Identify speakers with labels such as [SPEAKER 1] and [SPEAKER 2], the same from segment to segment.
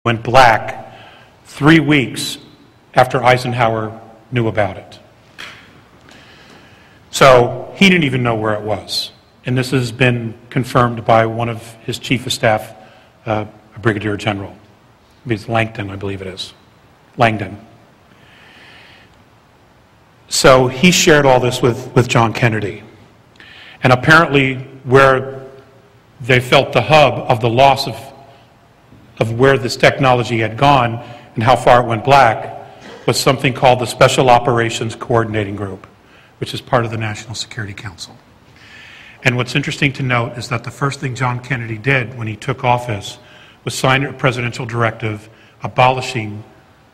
[SPEAKER 1] went black 3 weeks after Eisenhower knew about it. So he didn't even know where it was. And this has been confirmed by one of his chief of staff, a brigadier general. It's Langdon, I believe it is. Langdon. So he shared all this with John Kennedy. And apparently where they felt the hub of the loss of where this technology had gone and how far it went black was something called the Special Operations Coordinating Group, which is part of the National Security Council. And what's interesting to note is that the first thing John Kennedy did when he took office was sign a presidential directive abolishing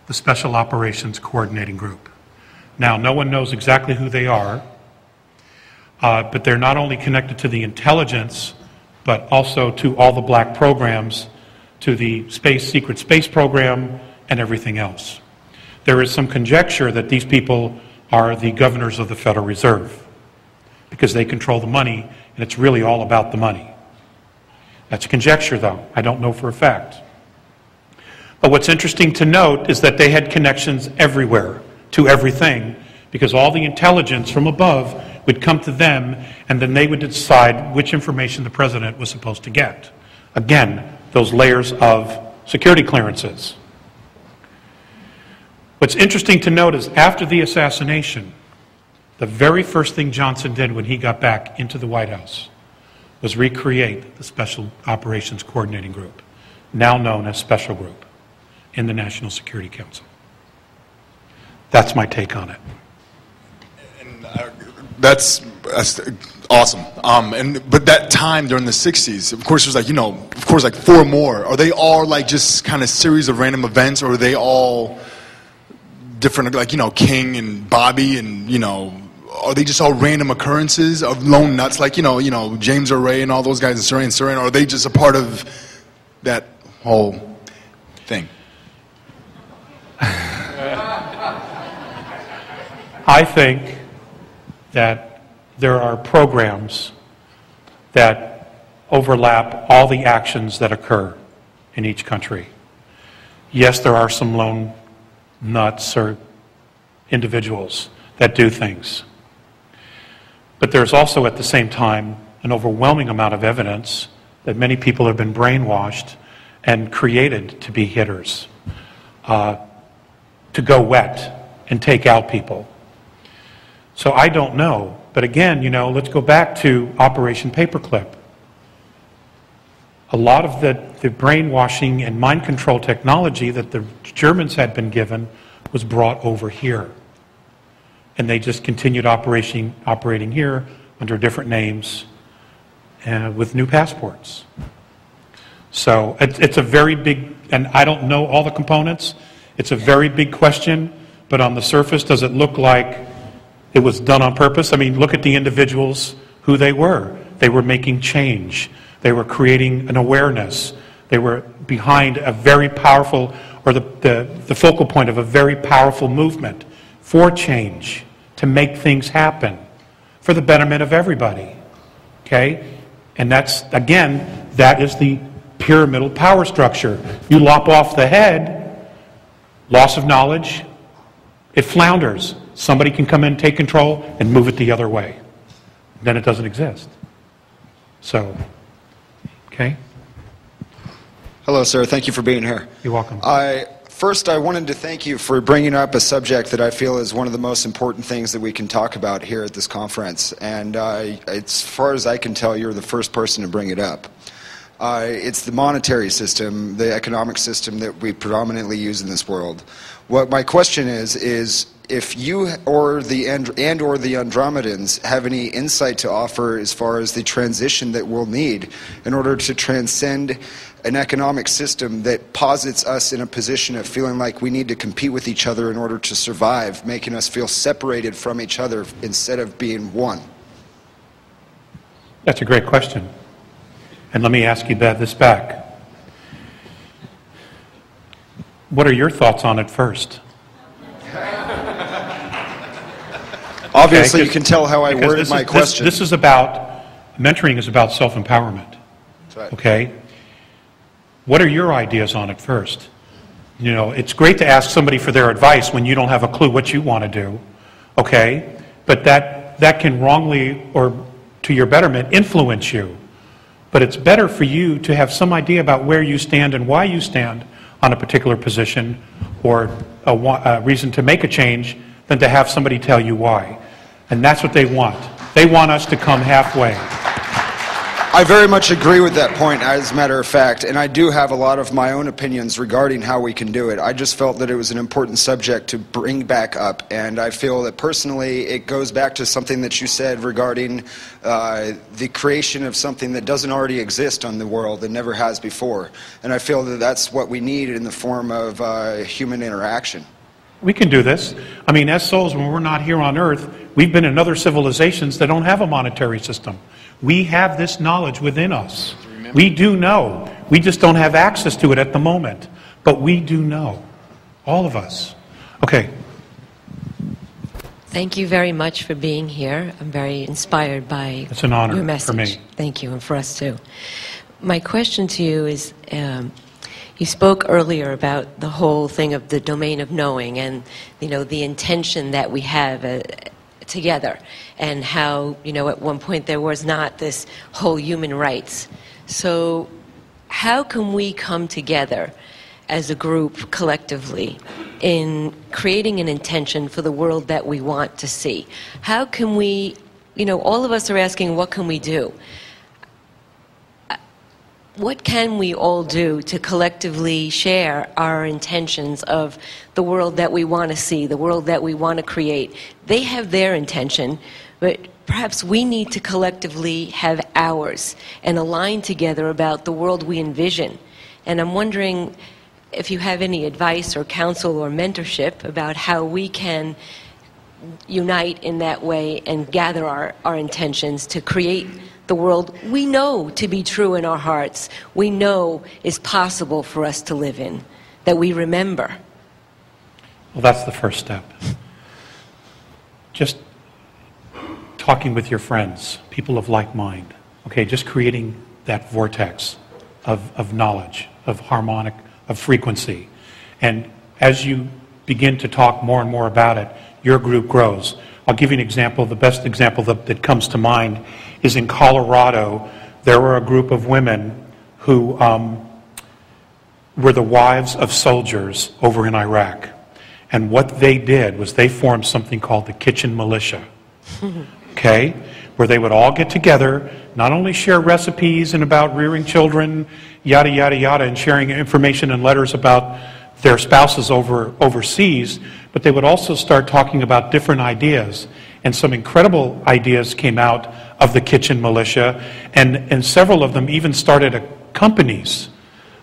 [SPEAKER 1] the Special Operations Coordinating Group. Now, no one knows exactly who they are, but they're not only connected to the intelligence, but also to all the black programs, to the secret space program, and everything else. There is some conjecture that these people are the governors of the Federal Reserve because they control the money, and it's really all about the money. That's a conjecture, though. I don't know for a fact. But what's interesting to note is that they had connections everywhere to everything because all the intelligence from above would come to them, and then they would decide which information the president was supposed to get. Again, those layers of security clearances. What's interesting to note is after the assassination, the very first thing Johnson did when he got back into the White House was recreate the Special Operations Coordinating Group, now known as Special Group, in the National Security Council. That's my take on it.
[SPEAKER 2] And that's awesome. But that time during the 60s, of course, there's like 4 more. Are they all like just kind of series of random events, or are they all different, like, King and Bobby and, are they just all random occurrences of lone nuts like, James Earl Ray and all those guys in Surrey, or are they just a part of that whole thing?
[SPEAKER 1] I think that there are programs that overlap all the actions that occur in each country. Yes, there are some lone nuts or individuals that do things. But there's also at the same time an overwhelming amount of evidence that many people have been brainwashed and created to be hitters, to go wet and take out people. So I don't know. But again, let's go back to Operation Paperclip. A lot of the brainwashing and mind control technology that the Germans had been given was brought over here. And they just continued operating here under different names with new passports. So it's a very big, and I don't know all the components, it's a very big question, but on the surface, does it look like it was done on purpose? I mean, look at the individuals, who they were. They were making change. They were creating an awareness. They were behind a very powerful, or the focal point of a very powerful movement for change, to make things happen, for the betterment of everybody. Okay? And that's, again, that is the pyramidal power structure. You lop off the head, loss of knowledge, it flounders. Somebody can come in, take control, and move it the other way. Then it doesn't exist. So, okay?
[SPEAKER 3] Hello, sir. Thank you for being here.
[SPEAKER 1] You're welcome.
[SPEAKER 3] First, I wanted to thank you for bringing up a subject that I feel is one of the most important things that we can talk about here at this conference. And as far as I can tell, you're the first person to bring it up. It's the monetary system, the economic system that we predominantly use in this world. What my question is if you or the Andromedans have any insight to offer as far as the transition that we'll need in order to transcend an economic system that posits us in a position of feeling like we need to compete with each other in order to survive, making us feel separated from each other instead of being one.
[SPEAKER 1] That's a great question. And let me ask you this back. What are your thoughts on it first?
[SPEAKER 3] Obviously, you can tell how I worded my question.
[SPEAKER 1] This is about, mentoring is about self-empowerment.
[SPEAKER 3] That's right.
[SPEAKER 1] Okay? What are your ideas on it first? You know, it's great to ask somebody for their advice when you don't have a clue what you want to do, okay? But that can wrongly, or to your betterment, influence you. But it's better for you to have some idea about where you stand and why you stand on a particular position or a reason to make a change than to have somebody tell you why. And that's what they want. They want us to come halfway.
[SPEAKER 3] I very much agree with that point, as a matter of fact, and I do have a lot of my own opinions regarding how we can do it. I just felt that it was an important subject to bring back up, and I feel that personally it goes back to something that you said regarding the creation of something that doesn't already exist on the world and never has before. And I feel that that's what we need in the form of human interaction.
[SPEAKER 1] We can do this. I mean, as souls, when we're not here on Earth, we've been in other civilizations that don't have a monetary system. We have this knowledge within us. We do know. We just don't have access to it at the moment. But we do know. All of us. Okay.
[SPEAKER 4] Thank you very much for being here. I'm very inspired by
[SPEAKER 1] it's an honor
[SPEAKER 4] your message.
[SPEAKER 1] For me.
[SPEAKER 4] Thank you, and for us too. My question to you is, you spoke earlier about the whole thing of the domain of knowing and, you know, the intention that we have together, and how, you know, at one point there was not this whole human rights. So how can we come together as a group collectively in creating an intention for the world that we want to see? How can we, you know, all of us are asking, what can we do? What can we all do to collectively share our intentions of the world that we want to see, the world that we want to create? They have their intention, but perhaps we need to collectively have ours and align together about the world we envision. And I'm wondering if you have any advice or counsel or mentorship about how we can unite in that way and gather our intentions to create the world we know to be true in our hearts, we know is possible for us to live in, that we remember.
[SPEAKER 1] Well, that's the first step. Just talking with your friends, people of like mind, okay, just creating that vortex of knowledge, of harmonic, of frequency. And as you begin to talk more and more about it, your group grows. I'll give you an example. The best example that comes to mind is in Colorado. There were a group of women who were the wives of soldiers over in Iraq. And what they did was they formed something called the Kitchen Militia, okay, where they would all get together, not only share recipes and about rearing children, yada, yada, yada, and sharing information and letters about their spouses overseas, but they would also start talking about different ideas. And some incredible ideas came out of the Kitchen Militia, and several of them even started companies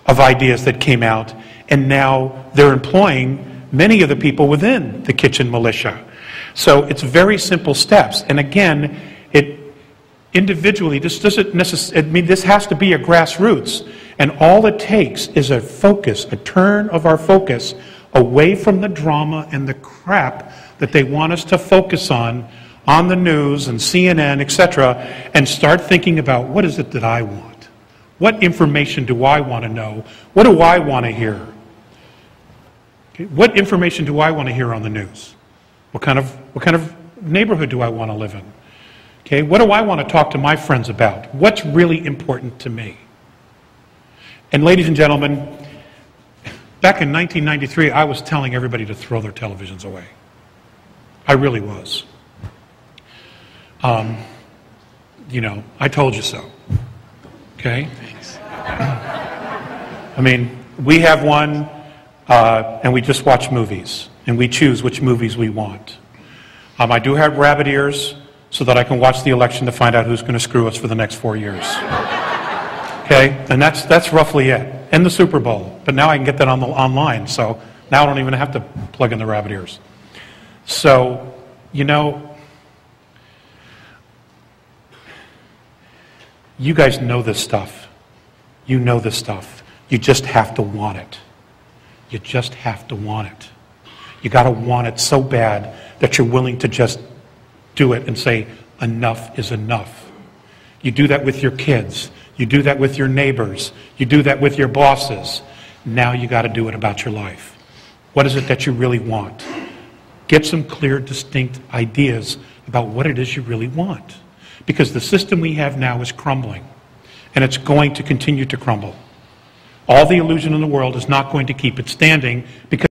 [SPEAKER 1] of ideas that came out, and now they're employing many of the people within the Kitchen Militia. So it's very simple steps. And again, it individually, this doesn't necessarily, I mean, this has to be a grassroots. And all it takes is a focus, a turn of our focus away from the drama and the crap that they want us to focus on the news and CNN, etc., and start thinking about, what is it that I want? What information do I want to know? What do I want to hear? Okay, what information do I want to hear on the news? What kind of neighborhood do I want to live in? Okay, what do I want to talk to my friends about? What's really important to me? And ladies and gentlemen, back in 1993, I was telling everybody to throw their televisions away. I really was. You know, I told you so. Okay? Thanks. I mean, we have one, and we just watch movies, and we choose which movies we want. I do have rabbit ears so that I can watch the election to find out who's going to screw us for the next 4 years. Okay? And that's roughly it. And the Super Bowl. But now I can get that online, so now I don't even have to plug in the rabbit ears. So, you know, you guys know this stuff. You know this stuff. You just have to want it. You just have to want it. You got to want it so bad that you're willing to just do it and say, enough is enough. You do that with your kids. You do that with your neighbors. You do that with your bosses. Now you got to do it about your life. What is it that you really want? Get some clear, distinct ideas about what it is you really want. Because the system we have now is crumbling, and it's going to continue to crumble. All the illusion in the world is not going to keep it standing because